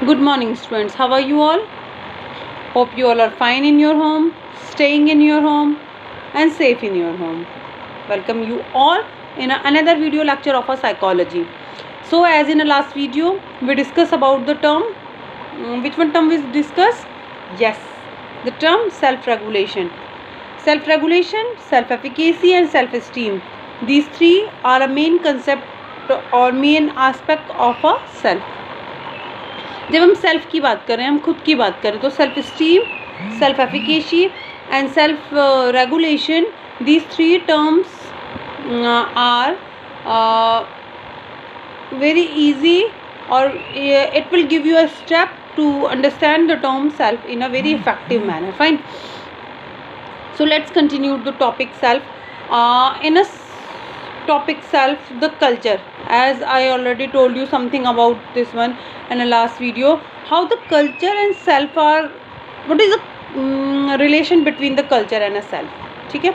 Good morning, students. How are you all? Hope you all are fine in your home, staying in your home, and safe in your home. Welcome you all in another video lecture of psychology. So, as in the last video, we discussed about the term. Which one term we discussed? Yes, the term self-regulation. Self-regulation, self-efficacy, and self-esteem. These three are a main concept or main aspect of a self. जब हम self की बात करें, हम खुद की बात करें, तो self esteem, self efficacy and self regulation, these three terms are very easy, or it will give you a step to understand the term self in a very effective manner. Fine. So let's continue the topic self. In a topic self, the culture, as I already told you something about this one in the last video, how the culture and self are, what is the relation between the culture and a self. ठीक है,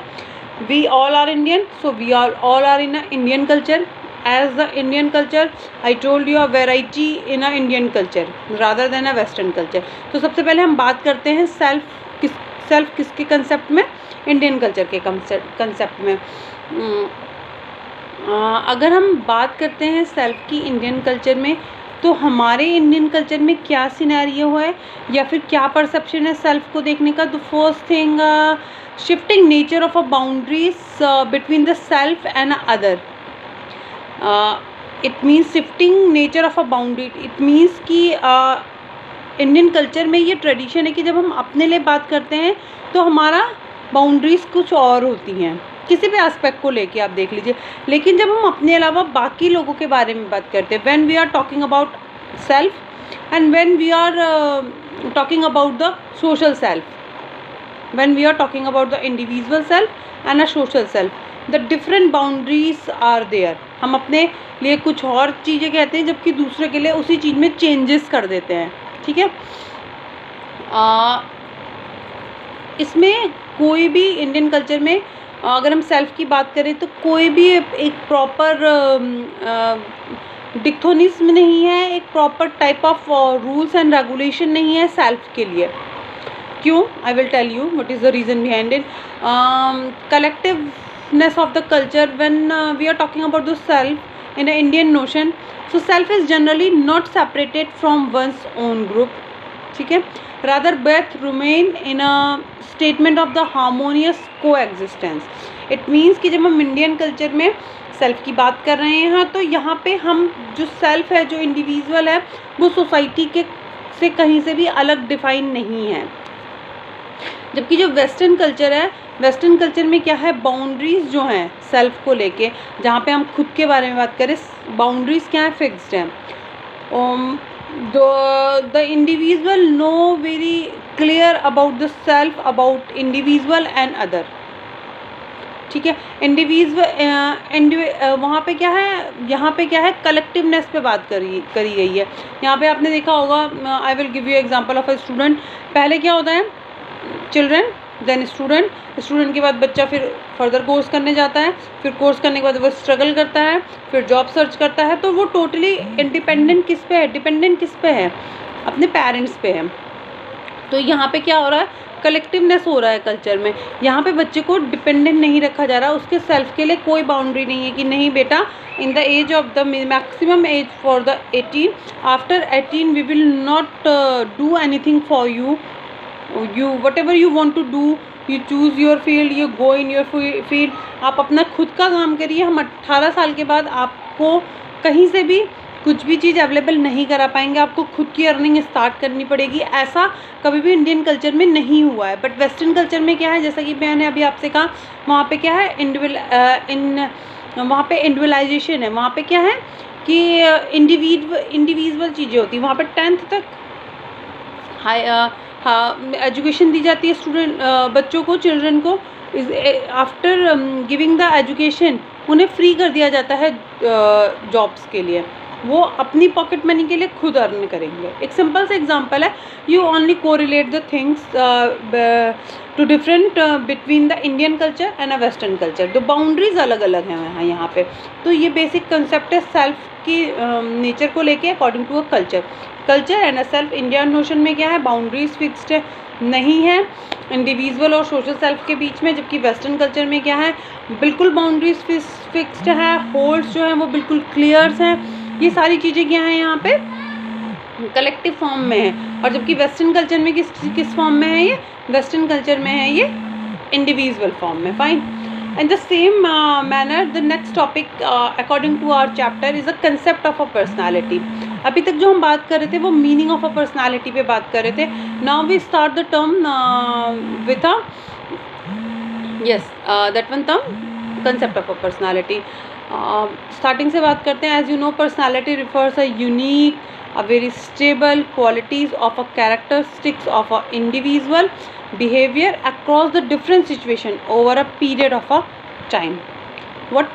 we all are Indian, so we all are in a Indian culture. As the Indian culture, I told you a variety in a Indian culture rather than a Western culture. तो सबसे पहले हम बात करते हैं self किसके concept में, Indian culture के कंसेप्ट में. अगर हम बात करते हैं सेल्फ की इंडियन कल्चर में, तो हमारे इंडियन कल्चर में क्या सिनेरियो है या फिर क्या परसेप्शन है सेल्फ को देखने का. The first thing, shifting nature of a boundaries between the self and other. It means shifting nature of a boundary. It means कि इंडियन कल्चर में ये ट्रेडिशन है कि जब हम अपने लिए बात करते हैं तो हमारा बाउंड्रीज कुछ और होती हैं, किसी भी एस्पेक्ट को लेके आप देख लीजिए. लेकिन जब हम अपने अलावा बाकी लोगों के बारे में बात करते हैं, when we are talking about self and when we are talking about the social self, when we are talking about the individual self and a social self, the different boundaries are there. हम अपने लिए कुछ और चीज़ें कहते हैं जबकि दूसरे के लिए उसी चीज़ में चेंजेस कर देते हैं. ठीक है, इसमें कोई भी इंडियन कल्चर में अगर हम सेल्फ की बात करें तो कोई भी एक प्रॉपर डिक्थोनिज्म नहीं है, एक proper type of rules and regulation नहीं है सेल्फ के लिए. क्यों? I will tell you what is the reason behind it. Collectiveness of the culture, when we are talking about the self in an Indian notion, so self is generally not separated from one's own group. ठीक है, rather both remain in a statement of the harmonious coexistence. It means कि जब हम Indian culture में self की बात कर रहे हैं तो यहाँ पे हम जो सेल्फ है, जो इंडिविजुअल है, वो सोसाइटी के से कहीं से भी अलग डिफाइन नहीं है. जबकि जो वेस्टर्न कल्चर है, वेस्टर्न कल्चर में क्या है, बाउंड्रीज जो हैं सेल्फ को लेके, जहाँ पे हम खुद के बारे में बात करें, बाउंड्रीज क्या है, फिक्स्ड हैं. The individual know very clear about the self, about individual and other. ठीक है, इंडिविजुअल वहाँ पे क्या है, यहाँ पे क्या है, कलेक्टिवनेस पे बात करी गई है. यहाँ पे आपने देखा होगा, I will give you example of a student. पहले क्या होता है, चिल्ड्रन, देन स्टूडेंट, स्टूडेंट के बाद बच्चा फिर फर्दर कोर्स करने जाता है, फिर कोर्स करने के बाद वो स्ट्रगल करता है, फिर जॉब सर्च करता है. तो वो टोटली इंडिपेंडेंट किस पे है, डिपेंडेंट किस पे है, अपने पेरेंट्स पे है. तो यहाँ पे क्या हो रहा है, कलेक्टिवनेस हो रहा है कल्चर में. यहाँ पे बच्चे को डिपेंडेंट नहीं रखा जा रहा, उसके सेल्फ के लिए कोई बाउंड्री नहीं है कि नहीं बेटा, in the age of the maximum age for the 18, after 18 we will not do anything for you. You whatever you want to do, you choose your field, you go in your field. आप अपना खुद का काम करिए. हम 18 साल के बाद आपको कहीं से भी कुछ भी चीज़ अवेलेबल नहीं करा पाएंगे, आपको खुद की अर्निंग स्टार्ट करनी पड़ेगी. ऐसा कभी भी इंडियन कल्चर में नहीं हुआ है. बट वेस्टर्न कल्चर में क्या है, जैसा कि मैंने अभी आपसे कहा, वहाँ पे क्या है, वहाँ पे इंडिविजुअलाइजेशन है. वहाँ पे क्या है कि इंडिविजुअल चीज़ें होती हैं. वहाँ पर 10th तक हाँ एजुकेशन दी जाती है स्टूडेंट, बच्चों को, चिल्ड्रन को. आफ्टर गिविंग द एजुकेशन उन्हें फ्री कर दिया जाता है जॉब्स के लिए. वो अपनी पॉकेट मनी के लिए खुद अर्न करेंगे. एक सिंपल सा एग्जांपल है, you only correlate the things to different between the Indian culture and a western culture. The boundaries अलग अलग हैं यहाँ पे. तो ये बेसिक कंसेप्ट है सेल्फ की नेचर को लेके according to a culture. Culture and a self. Indian notion में क्या है, बाउंड्रीज फिक्स्ड नहीं है इंडिविजुअल और सोशल सेल्फ के बीच में, जबकि वेस्टर्न कल्चर में क्या है, बिल्कुल बाउंड्रीज फिक्स्ड है, होल्ड्स जो हैं वो बिल्कुल क्लियर्स हैं। ये सारी चीज़ें क्या हैं यहाँ पे कलेक्टिव फॉर्म में है, और जबकि वेस्टर्न कल्चर में किस फॉर्म में है, ये वेस्टर्न कल्चर में है ये इंडिविजुअल फॉर्म में। Fine. In the same manner, the next topic according to our chapter is a concept of a personality. अभी तक जो हम बात कर रहे थे वो meaning of a personality पे बात कर रहे थे. Now we start the term with a that one term concept of a personality. Starting से बात करते हैं. As you know, personality refers a unique, a very stable qualities of a characteristics of a individual behavior across the different situation over a period of a time. What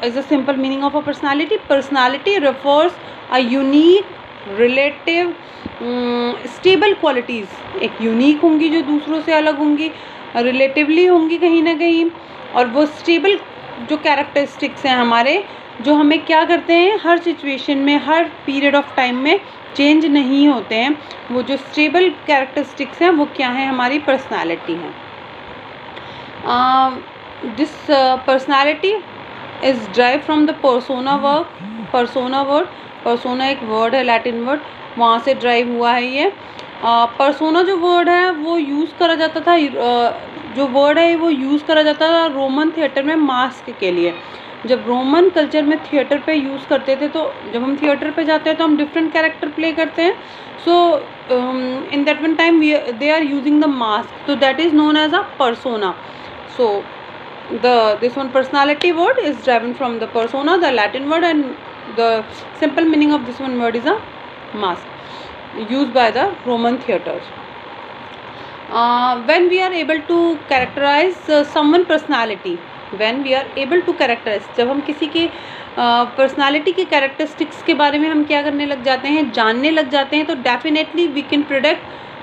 is the simple meaning of a personality? Personality refers a unique, relative, stable qualities. एक unique होंगी जो दूसरों से अलग होंगी, relatively होंगी कहीं ना कहीं, और वो stable जो characteristics हैं हमारे, जो हमें क्या करते हैं हर सिचुएशन में, हर पीरियड ऑफ टाइम में चेंज नहीं होते हैं, वो जो स्टेबल कैरेक्टरिस्टिक्स हैं वो क्या है, हमारी पर्सनालिटी है. This personality is drive from the persona word. Persona एक वर्ड है, लैटिन वर्ड, वहाँ से ड्राइव हुआ है ये. पर्सोना जो वर्ड है वो यूज़ करा जाता था, जो वर्ड है वो यूज़ करा जाता था रोमन थिएटर में मास्क के लिए. जब रोमन कल्चर में थिएटर पे यूज़ करते थे, तो जब हम थिएटर पे जाते हैं तो हम डिफरेंट कैरेक्टर प्ले करते हैं. So in that one time they are using the mask, तो that is known as a persona. So this one personality word is driven from the persona, the Latin word, and the simple meaning of this one word is a mask used by the Roman theaters. When we are able to characterize someone personality, जब हम किसी के personality के characteristics के बारे में हम क्या करने लग जाते हैं, जानने लग जाते हैं, तो definitely we can predict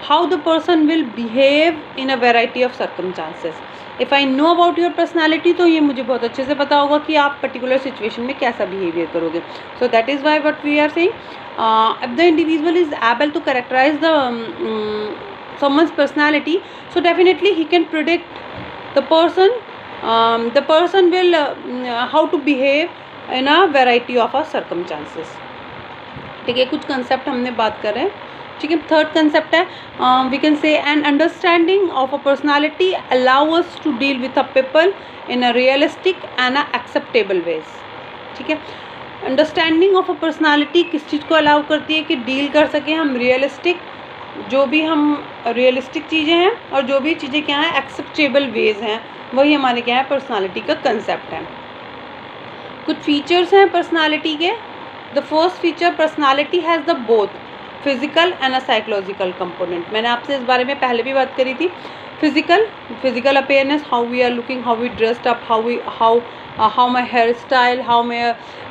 how the person will behave in a variety of circumstances. If I know about your personality, तो ये मुझे बहुत अच्छे से पता होगा कि आप पर्टिकुलर सिचुएशन में कैसा बिहेवियर करोगे. So that is why what we are saying, if the individual is able to characterise the someone's personality, so definitely he can predict the person will how to behave in a variety of circumstances. ठीक है, कुछ concept हमने बात कर रहे हैं. ठीक है, थर्ड कंसेप्ट है, we can say an understanding of a personality allow us to deal with a people in a realistic and a acceptable ways. ठीक है, अंडरस्टैंडिंग ऑफ अ पर्सनालिटी किस चीज़ को अलाउ करती है कि डील कर सकें हम रियलिस्टिक, जो भी हम रियलिस्टिक चीज़ें हैं, और जो भी चीज़ें क्या हैं एक्सेप्टेबल वेज हैं, वही हमारे क्या है पर्सनालिटी का कंसेप्ट है. कुछ फीचर्स हैं पर्सनालिटी के. The first feature, personality has the both physical and a psychological component. मैंने आपसे इस बारे में पहले भी बात करी थी. Physical appearance, how we are looking, how we dressed up, how my hairstyle,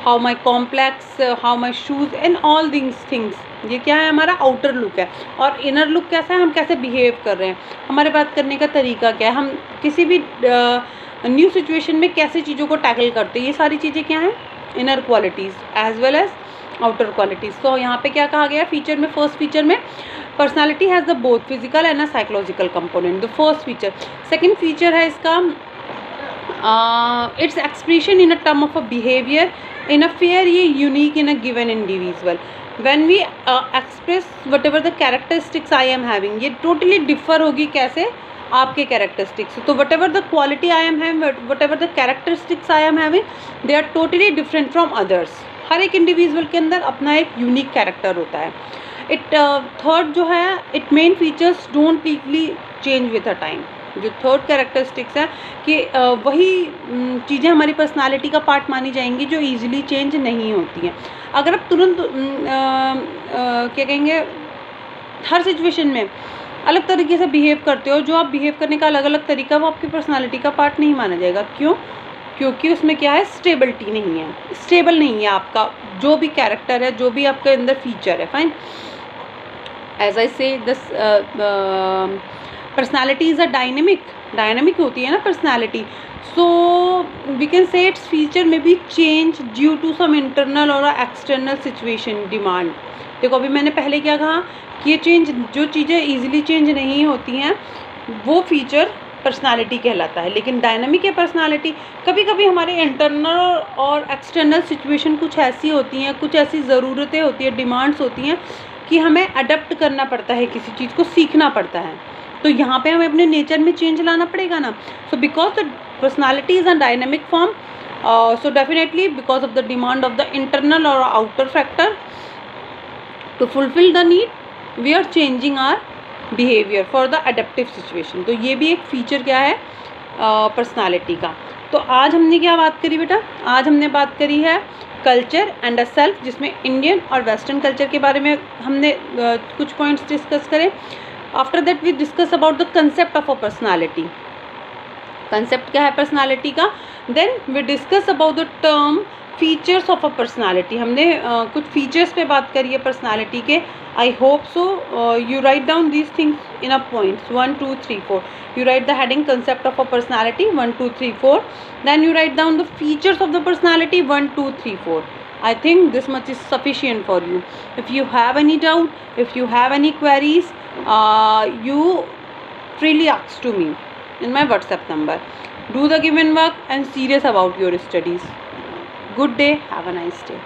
how my complex, how my shoes and all these things. ये क्या है, हमारा आउटर लुक है. और इनर लुक कैसा है, हम कैसे बिहेव कर रहे हैं, हमारे बात करने का तरीका क्या है, हम किसी भी न्यू सिचुएशन में कैसे चीज़ों को टैकल करते हैं, ये सारी चीज़ें क्या हैं, inner qualities as well as outer qualities. तो यहाँ पे क्या कहा गया फीचर में, फर्स्ट फीचर में personality has the both physical and a psychological component, the first feature. Second feature है इसका, its expression in a term of a behavior in a fairly unique in a given individual. When we express whatever the characteristics I am having, ये totally differ होगी कैसे, आपके characteristics. तो whatever the quality I am having, whatever the characteristics I am having, they are totally different from others. हर एक individual के अंदर अपना एक unique character होता है. थर्ड जो है, it main features don't legally change with a time. जो थर्ड कैरेक्टरिस्टिक्स है कि वही चीज़ें हमारी पर्सनालिटी का पार्ट मानी जाएंगी जो इजीली चेंज नहीं होती हैं. अगर आप तुरंत क्या कहेंगे, हर सिचुएशन में अलग तरीके से बिहेव करते हो, जो आप बिहेव करने का अलग अलग तरीका, वो आपकी पर्सनालिटी का पार्ट नहीं माना जाएगा. क्यों? क्योंकि उसमें क्या है, स्टेबिलिटी नहीं है, स्टेबल नहीं है आपका जो भी कैरेक्टर है, जो भी आपके अंदर फीचर है. Fine. As I say this personality is a dynamic होती है ना personality. So we can say it's feature में be change due to some internal और एक्सटर्नल सिचुएशन डिमांड. देखो अभी मैंने पहले क्या कहा कि ये चेंज, जो चीज़ें ईजिली चेंज नहीं होती हैं वो फीचर पर्सनालिटी कहलाता है. लेकिन डायनामिक है पर्सनालिटी, कभी कभी हमारे इंटरनल और एक्सटर्नल सिचुएशन कुछ ऐसी होती हैं, कुछ ऐसी ज़रूरतें होती हैं, डिमांड्स होती हैं कि हमें अडेप्ट करना पड़ता है, किसी चीज़ को सीखना पड़ता है. तो यहाँ पे हमें अपने नेचर में चेंज लाना पड़ेगा ना. So because the personality is a dynamic form, so definitely because of the demand of the internal और outer factor to fulfil the need we are changing our behaviour for the adaptive situation. तो ये भी एक feature क्या है personality का. तो आज हमने क्या बात करी बेटा, आज हमने बात करी है कल्चर एंड अ सेल्फ, जिसमें इंडियन और वेस्टर्न कल्चर के बारे में हमने कुछ पॉइंट्स डिस्कस करें. After that we discuss about the concept of a personality. Concept क्या है पर्सनालिटी का. Then we discuss about the term features of a personality. हमने कुछ फीचर्स पे बात करी है पर्सनालिटी के. I hope so you write down these things in a points 1 2 3 4. You write the heading concept of a personality 1 2 3 4. Then you write down the features of the personality 1 2 3 4. I think this much is sufficient for you. If you have any doubt, if you have any queries, you freely ask to me in my WhatsApp number. Do the given work and serious about your studies. Good day. Have a nice day.